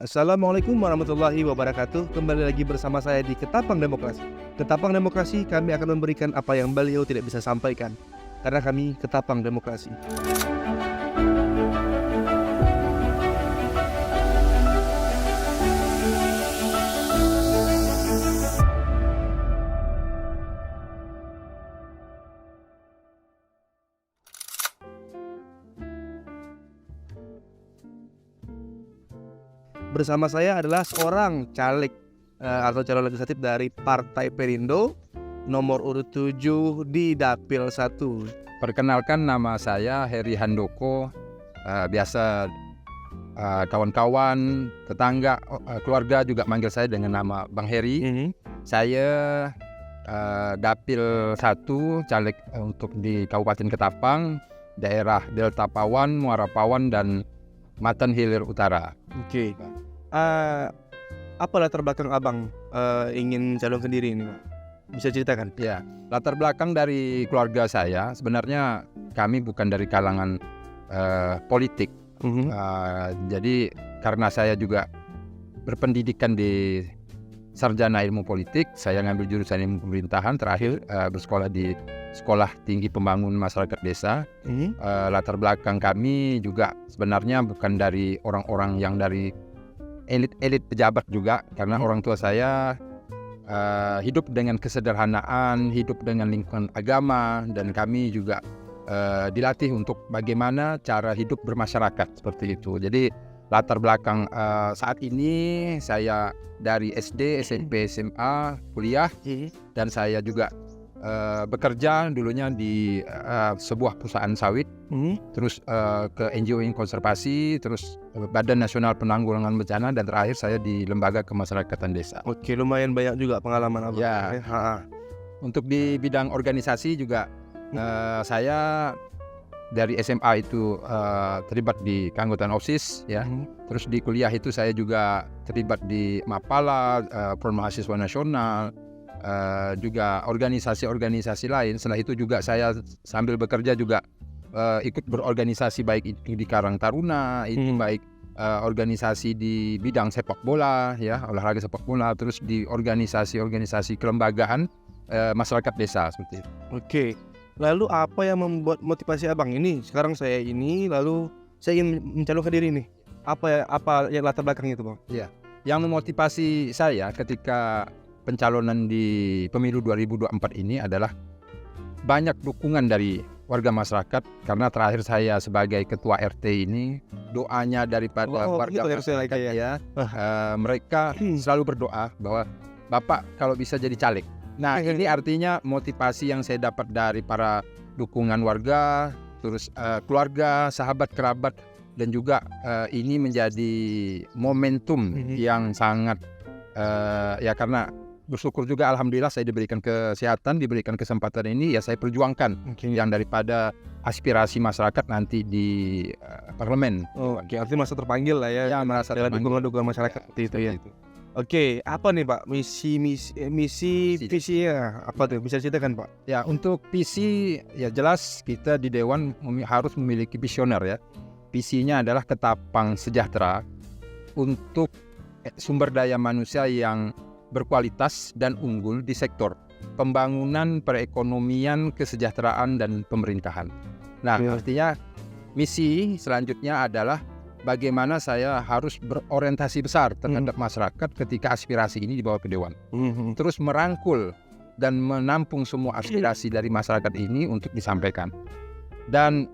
Assalamualaikum warahmatullahi wabarakatuh. Kembali lagi bersama saya di Ketapang Demokrasi. Ketapang Demokrasi, kami akan memberikan apa yang beliau tidak bisa sampaikan, karena kami Ketapang Demokrasi. Bersama saya adalah seorang caleg atau calon legislatif dari Partai Perindo, nomor urut 7 di Dapil 1. Perkenalkan, nama saya Heri Handoko. Biasa kawan-kawan, tetangga, keluarga juga manggil saya dengan nama Bang Heri. Saya Dapil 1, caleg untuk di Kabupaten Ketapang, daerah Delta Pawan, Muara Pawan, dan Matan Hilir Utara. Oke. Apa latar belakang abang ingin calonkan diri ini, Pak? Bisa ceritakan? Ya, latar belakang dari keluarga saya, sebenarnya kami bukan dari kalangan politik. Jadi karena saya juga berpendidikan di sarjana ilmu politik, saya ngambil jurusan ilmu pemerintahan, terakhir bersekolah di Sekolah Tinggi Pembangunan Masyarakat Desa. Latar belakang kami juga sebenarnya bukan dari orang-orang yang dari elit pejabat juga, karena orang tua saya hidup dengan kesederhanaan, hidup dengan lingkungan agama, dan kami juga dilatih untuk bagaimana cara hidup bermasyarakat seperti itu. Jadi latar belakang saat ini saya dari SD, SMP, SMA, kuliah, dan saya juga bekerja dulunya di sebuah perusahaan sawit, terus ke NGO konservasi, terus Badan Nasional Penanggulangan Bencana, dan terakhir saya di Lembaga Kemasyarakatan Desa. Oke, lumayan banyak juga pengalaman abang. Ya. Untuk di bidang organisasi juga saya dari SMA itu terlibat di keanggotaan OSIS, ya. Terus di kuliah itu saya juga terlibat di Mapala, Forum Mahasiswa Nasional, juga organisasi-organisasi lain. Setelah itu juga saya sambil bekerja juga ikut berorganisasi, baik itu di Karang Taruna, itu baik organisasi di bidang sepak bola, ya, olahraga sepak bola, terus di organisasi-organisasi kelembagaan masyarakat desa seperti itu. Oke. Lalu apa yang membuat motivasi abang ini? Sekarang saya ini, lalu saya ingin mencalonkan diri nih. Apa yang latar belakangnya itu, Bang? Ya, yang memotivasi saya ketika pencalonan di pemilu 2024 ini adalah banyak dukungan dari warga masyarakat, karena terakhir saya sebagai ketua RT ini, doanya daripada warga masyarakat ya, mereka selalu berdoa bahwa Bapak kalau bisa jadi caleg. Nah, ini artinya motivasi yang saya dapat dari para dukungan warga, terus keluarga, sahabat, kerabat, dan juga ini menjadi momentum yang sangat ya, karena bersyukur juga alhamdulillah saya diberikan kesehatan, diberikan kesempatan ini, ya saya perjuangkan yang daripada aspirasi masyarakat nanti di parlemen. Oke, artinya merasa terpanggil lah ya. Ya, merasa dengan dukungan masyarakat seperti itu ya. Oke, apa nih Pak misi visinya apa tuh, bisa ceritakan Pak? Ya, untuk visi ya jelas kita di Dewan harus memiliki visioner ya. Visinya adalah Ketapang sejahtera untuk sumber daya manusia yang berkualitas dan unggul di sektor pembangunan, perekonomian, kesejahteraan, dan pemerintahan. Nah, artinya misi selanjutnya adalah bagaimana saya harus berorientasi besar terhadap masyarakat ketika aspirasi ini dibawa ke Dewan. Terus merangkul dan menampung semua aspirasi dari masyarakat ini untuk disampaikan. Dan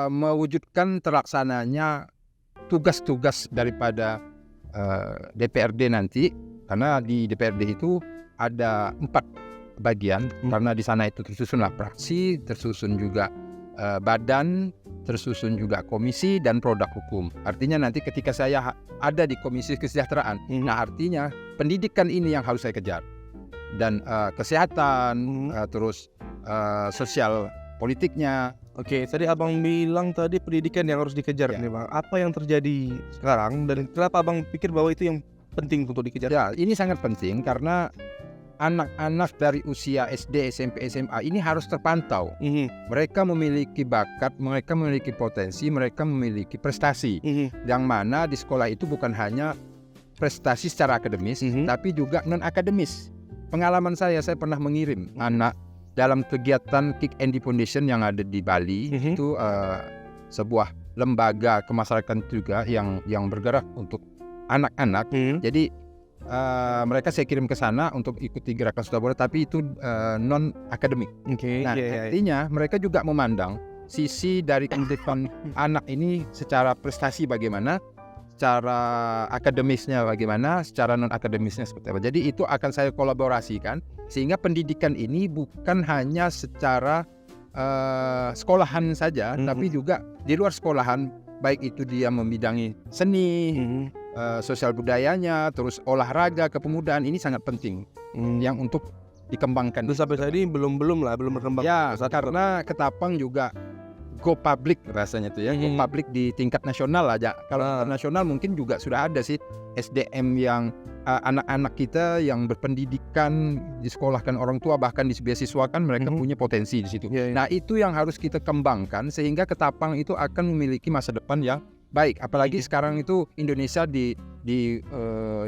mewujudkan terlaksananya tugas-tugas daripada DPRD nanti, karena di DPRD itu ada 4 bagian, karena di sana itu tersusunlah praksi, tersusun juga badan, tersusun juga komisi, dan produk hukum. Artinya nanti ketika saya ada di komisi kesejahteraan, nah artinya pendidikan ini yang harus saya kejar, dan kesehatan, terus sosial politiknya. Oke, tadi abang bilang tadi pendidikan yang harus dikejar nih Bang. Apa yang terjadi sekarang dan kenapa abang pikir bahwa itu yang penting untuk dikejar? Ya, ini sangat penting karena anak-anak dari usia SD, SMP, SMA ini harus terpantau. Mereka memiliki bakat, mereka memiliki potensi, mereka memiliki prestasi. Yang mana di sekolah itu bukan hanya prestasi secara akademis, tapi juga non-akademis. Pengalaman saya pernah mengirim anak dalam kegiatan Kick Andy Foundation yang ada di Bali. Itu sebuah lembaga kemasyarakatan juga yang bergerak untuk anak-anak. Jadi mereka saya kirim ke sana untuk ikuti gerakan sudah boleh, tapi itu non akademik. Nah, artinya mereka juga memandang sisi dari kehidupan anak ini secara prestasi bagaimana, secara akademisnya bagaimana, secara non akademisnya seperti apa. Jadi itu akan saya kolaborasikan sehingga pendidikan ini bukan hanya secara sekolahan saja, tapi juga di luar sekolahan, baik itu dia membidangi seni, sosial budayanya, terus olahraga, kepemudaan, ini sangat penting yang untuk dikembangkan. Terus sampai saat ini belum berkembang. Ya, karena Ketapang juga go public rasanya tuh ya, go public di tingkat nasional aja. Kalau nasional mungkin juga sudah ada sih SDM yang anak-anak kita yang berpendidikan, disekolahkan orang tua, bahkan dibeasiswakan, mereka punya potensi di situ. Nah, itu yang harus kita kembangkan sehingga Ketapang itu akan memiliki masa depan yang baik. Apalagi sekarang itu Indonesia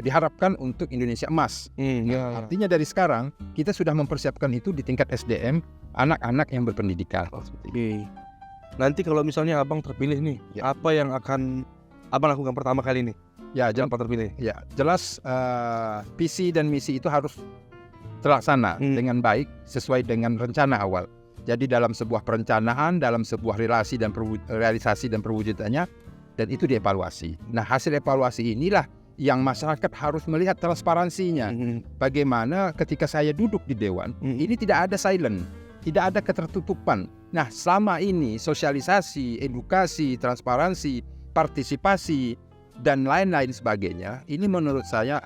diharapkan untuk Indonesia emas. Artinya dari sekarang kita sudah mempersiapkan itu di tingkat SDM, anak-anak yang berpendidikan. Nanti kalau misalnya abang terpilih nih, apa yang akan abang lakukan pertama kali nih? Ya, Apa terpilih? Ya, jelas visi dan misi itu harus terlaksana dengan baik sesuai dengan rencana awal. Jadi dalam sebuah perencanaan, dalam sebuah realisasi dan perwujudannya, dan itu dievaluasi. Nah, hasil evaluasi inilah yang masyarakat harus melihat transparansinya. Bagaimana ketika saya duduk di dewan, ini tidak ada silent, tidak ada ketertutupan. Nah, selama ini sosialisasi, edukasi, transparansi, partisipasi, dan lain-lain sebagainya, ini menurut saya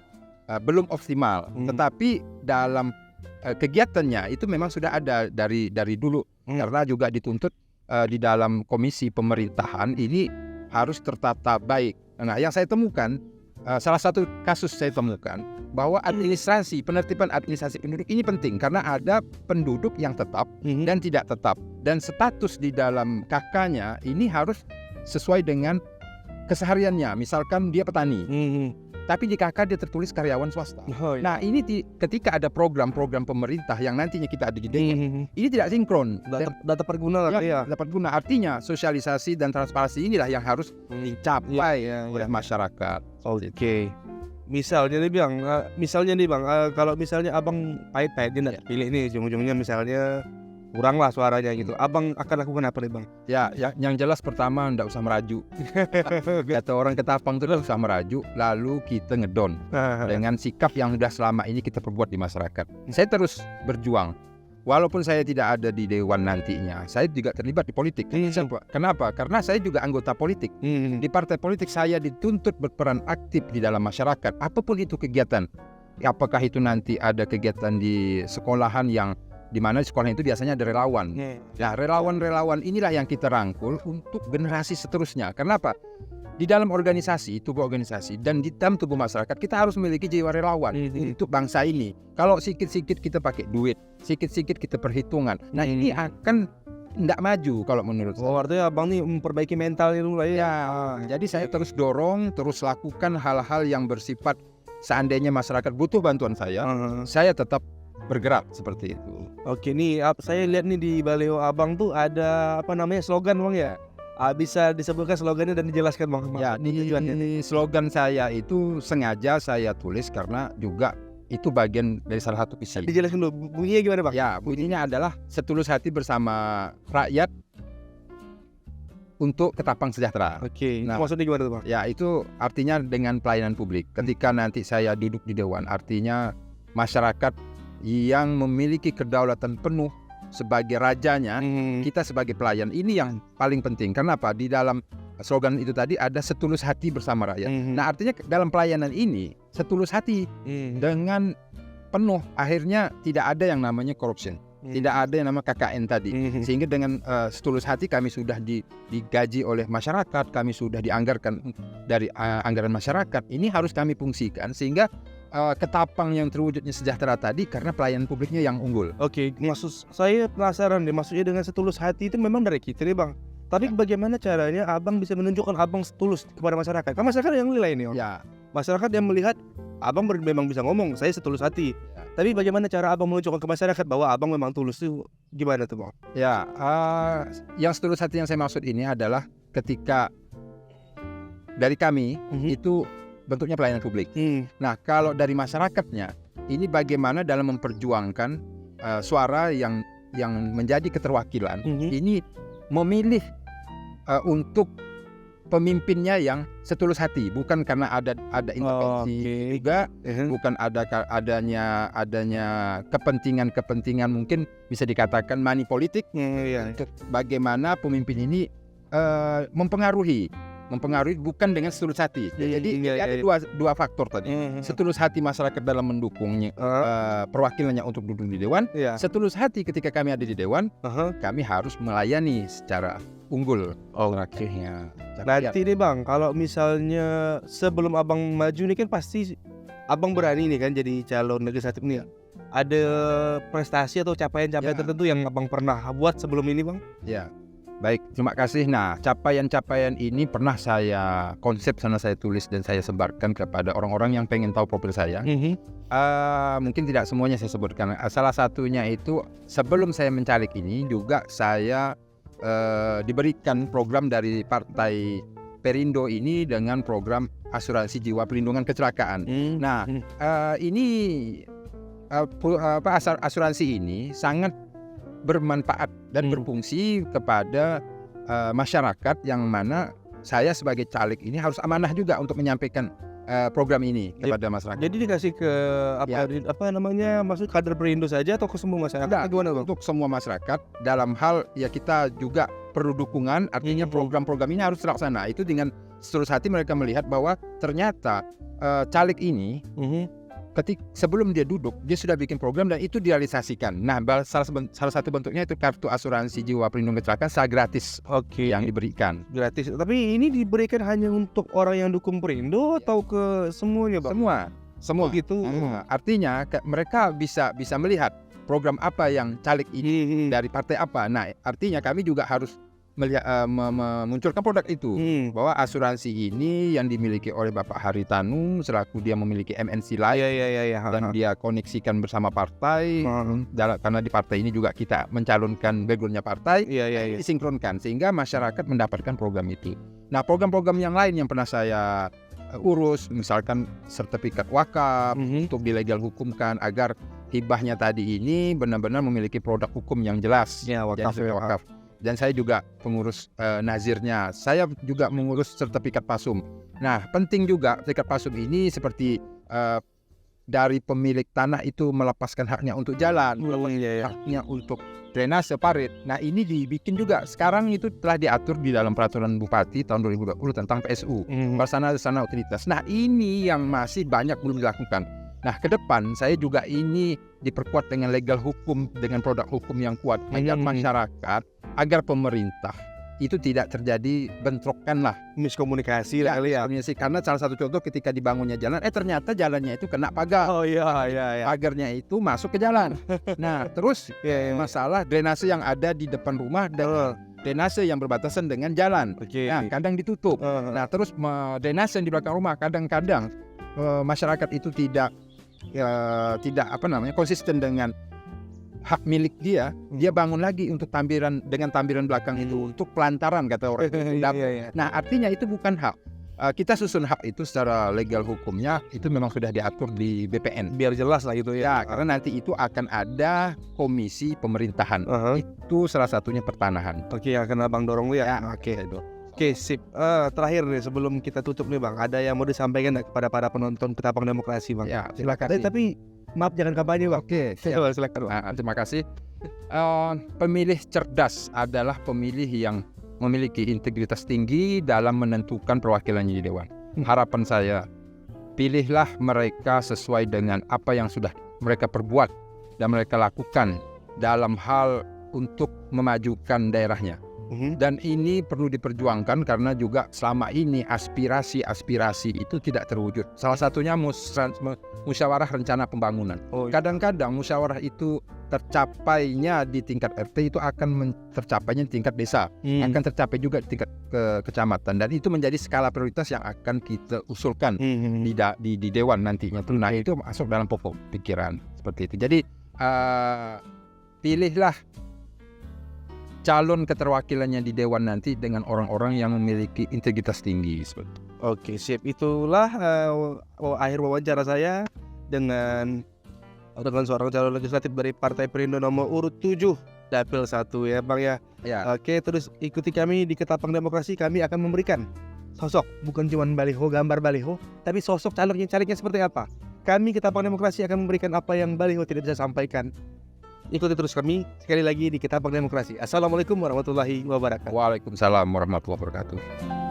belum optimal. Tetapi dalam kegiatannya itu memang sudah ada dari dulu, karena juga dituntut di dalam komisi pemerintahan ini harus tertata baik. Nah, yang saya temukan, salah satu kasus saya temukan bahwa penertiban administrasi penduduk ini penting karena ada penduduk yang tetap dan tidak tetap, dan status di dalam KK-nya ini harus sesuai dengan kesehariannya. Misalkan dia petani, tapi di KK dia tertulis karyawan swasta. Nah, ini ketika ada program-program pemerintah yang nantinya kita ada di dewan, ini tidak sinkron. Data perguna lah. Dapat guna. Artinya sosialisasi dan transparansi inilah yang harus dicapai oleh masyarakat. Misalnya nih bang, kalau misalnya abang pahit-pahit dia nggak pilih nih, ujung-ujungnya misalnya kurang lah suaranya gitu, abang akan lakukan apa nih bang? Ya, yang jelas pertama nggak usah merajuk. Kata orang Ketapang itu nggak usah merajuk, lalu kita ngedon dengan sikap yang sudah selama ini kita perbuat di masyarakat. Saya terus berjuang. Walaupun saya tidak ada di dewan nantinya, saya juga terlibat di politik. Kenapa? Karena saya juga anggota politik. Di partai politik saya dituntut berperan aktif di dalam masyarakat. Apapun itu kegiatan. Apakah itu nanti ada kegiatan di sekolahan yang di mana di sekolah itu biasanya ada relawan. Nah, relawan-relawan inilah yang kita rangkul untuk generasi seterusnya. Kenapa? Di dalam organisasi, tubuh organisasi, dan di dalam tubuh masyarakat, kita harus memiliki jiwa relawan untuk bangsa ini. Kalau sikit-sikit kita pakai duit, sikit-sikit kita perhitungan, nah ini akan tidak maju kalau menurut saya. Artinya abang nih memperbaiki mental itu lah ya. Jadi saya terus dorong, terus lakukan hal-hal yang bersifat seandainya masyarakat butuh bantuan saya tetap bergerak seperti itu. Oke, nih saya lihat nih di baliho abang tuh ada slogan bang ya? Bisa disebutkan slogannya dan dijelaskan bang? Ya, ini slogan saya itu sengaja saya tulis karena juga itu bagian dari salah satu visi. Dijelaskan dulu, bunyinya gimana bang? Ya, bunyinya adalah setulus hati bersama rakyat untuk Ketapang sejahtera. Nah, maksudnya gimana tuh bang? Ya, itu artinya dengan pelayanan publik. Ketika nanti saya duduk di dewan, artinya masyarakat yang memiliki kedaulatan penuh sebagai rajanya, kita sebagai pelayan, ini yang paling penting. Kenapa? Di dalam slogan itu tadi ada setulus hati bersama rakyat. Nah, artinya dalam pelayanan ini setulus hati dengan penuh, akhirnya tidak ada yang namanya corruption, tidak ada yang namanya KKN tadi. Sehingga dengan setulus hati kami sudah digaji oleh masyarakat, kami sudah dianggarkan dari anggaran masyarakat. Ini harus kami fungsikan sehingga Ketapang yang terwujudnya sejahtera tadi karena pelayanan publiknya yang unggul. Oke, maksud saya penasaran deh, maksudnya dengan setulus hati itu memang dari kita nih Bang. Tapi bagaimana caranya Abang bisa menunjukkan Abang setulus kepada masyarakat? Kan masyarakat yang nilai nih, Om. Ya, Masyarakat yang melihat Abang memang bisa ngomong, saya setulus hati. Ya. Tapi bagaimana cara Abang menunjukkan ke masyarakat bahwa Abang memang tulus itu gimana tuh Bang? ya. Yang setulus hati yang saya maksud ini adalah ketika dari kami itu bentuknya pelayanan publik. Nah, kalau dari masyarakatnya, ini bagaimana dalam memperjuangkan suara yang menjadi keterwakilan, ini memilih untuk pemimpinnya yang setulus hati, bukan karena ada intervensi juga, bukan adanya kepentingan mungkin bisa dikatakan money politik. Bagaimana pemimpin ini mempengaruhi bukan dengan setulus hati. Jadi ada dua faktor tadi. Setulus hati masyarakat dalam mendukungnya perwakilannya untuk duduk di dewan. Setulus hati ketika kami ada di dewan, kami harus melayani secara unggul. Akhirnya. Nanti nih Bang, kalau misalnya sebelum Abang maju nih kan pasti Abang berani nih kan jadi calon legislatif nih. Ada prestasi atau capaian-capaian tertentu yang Abang pernah buat sebelum ini Bang? Ya. Baik, terima kasih. Nah, capaian-capaian ini pernah saya konsep sana saya tulis dan saya sebarkan kepada orang-orang yang pengen tahu profil saya. Mungkin tidak semuanya saya sebutkan. Salah satunya itu sebelum saya mencalek ini juga saya diberikan program dari Partai Perindo ini dengan program asuransi jiwa perlindungan kecelakaan. Nah, ini asuransi ini sangat bermanfaat dan berfungsi kepada masyarakat yang mana saya sebagai caleg ini harus amanah juga untuk menyampaikan program ini kepada masyarakat. Jadi dikasih ke maksud kader Perindo saja atau ke semua masyarakat? Gimana Bang? Untuk semua masyarakat dalam hal kita juga perlu dukungan, artinya program-program ini harus terlaksana. Itu dengan setulus hati mereka melihat bahwa ternyata caleg ini sebelum dia duduk, dia sudah bikin program dan itu direalisasikan. Nah, salah satu bentuknya itu kartu asuransi jiwa perlindungan kecelakaan secara gratis yang diberikan. Gratis. Tapi ini diberikan hanya untuk orang yang dukung Perindo atau ke semuanya Bang? Semua gitu. Artinya mereka bisa melihat program apa yang caleg ini dari partai apa. Nah, artinya kami juga harus memunculkan produk itu bahwa asuransi ini yang dimiliki oleh Bapak Haritanu selaku dia memiliki MNC Life dan dia koneksikan bersama partai karena di partai ini juga kita mencalonkan backgroundnya partai disinkronkan sehingga masyarakat mendapatkan program itu. Nah, program-program yang lain yang pernah saya urus misalkan sertifikat wakaf untuk dilegal hukumkan agar hibahnya tadi ini benar-benar memiliki produk hukum yang jelas. Wakaf. Dan saya juga pengurus nazirnya. Saya juga mengurus sertifikat pasum. Nah, penting juga sertifikat pasum ini seperti dari pemilik tanah itu melepaskan haknya untuk jalan, haknya untuk drainase parit. Nah, ini dibikin juga. Sekarang itu telah diatur di dalam peraturan Bupati tahun 2020 tentang PSU, Pelaksana Otoritas. Nah, ini yang masih banyak belum dilakukan. Nah, ke depan saya juga ini diperkuat dengan legal hukum, dengan produk hukum yang kuat agar masyarakat, agar pemerintah itu tidak terjadi bentrokan lah, miskomunikasi lah kali ya. Karena salah satu contoh ketika dibangunnya jalan, ternyata jalannya itu kena pagar. Pagarnya itu masuk ke jalan. Nah, terus masalah drainase yang ada di depan rumah dan drainase yang berbatasan dengan jalan. Nah, kadang ditutup. Nah, terus drainase yang di belakang rumah kadang-kadang masyarakat itu tidak konsisten dengan hak milik dia bangun lagi untuk tampiran belakang itu untuk pelantaran kata orang. Nah, artinya itu bukan hak. Kita susun hak itu secara legal hukumnya itu memang sudah diatur di BPN. Biar jelas lah itu ya. Karena nanti itu akan ada komisi pemerintahan. Itu salah satunya pertanahan. Yang akan Abang dorong ya. Oke, sip. Terakhir nih sebelum kita tutup nih Bang, ada yang mau disampaikan kepada para penonton Ketapang Demokrasi Bang? Ya, silakan. Tapi maaf jangan kampanye Bang. Silakan. Terima kasih. Pemilih cerdas adalah pemilih yang memiliki integritas tinggi dalam menentukan perwakilannya di dewan. Harapan saya, pilihlah mereka sesuai dengan apa yang sudah mereka perbuat dan mereka lakukan dalam hal untuk memajukan daerahnya. Dan ini perlu diperjuangkan karena juga selama ini aspirasi-aspirasi itu tidak terwujud. Salah satunya musyawarah rencana pembangunan. Kadang-kadang musyawarah itu tercapainya di tingkat RT itu akan tercapainya di tingkat desa, akan tercapai juga di tingkat kecamatan, dan itu menjadi skala prioritas yang akan kita usulkan di dewan nantinya. Nah, itu masuk dalam pokok pikiran seperti itu. Jadi pilihlah calon keterwakilannya di dewan nanti dengan orang-orang yang memiliki integritas tinggi. Oke, sip. Itulah akhir wawancara saya dengan seorang calon legislatif dari Partai Perindo nomor urut 7 Dapil 1 ya Bang ya. Oke, terus ikuti kami di Ketapang Demokrasi. Kami akan memberikan sosok, bukan cuma baliho, gambar baliho, tapi sosok calegnya seperti apa. Kami Ketapang Demokrasi akan memberikan apa yang baliho tidak bisa sampaikan. Ikuti terus kami sekali lagi di Ketapang Demokrasi. Assalamualaikum warahmatullahi wabarakatuh. Waalaikumsalam warahmatullahi wabarakatuh.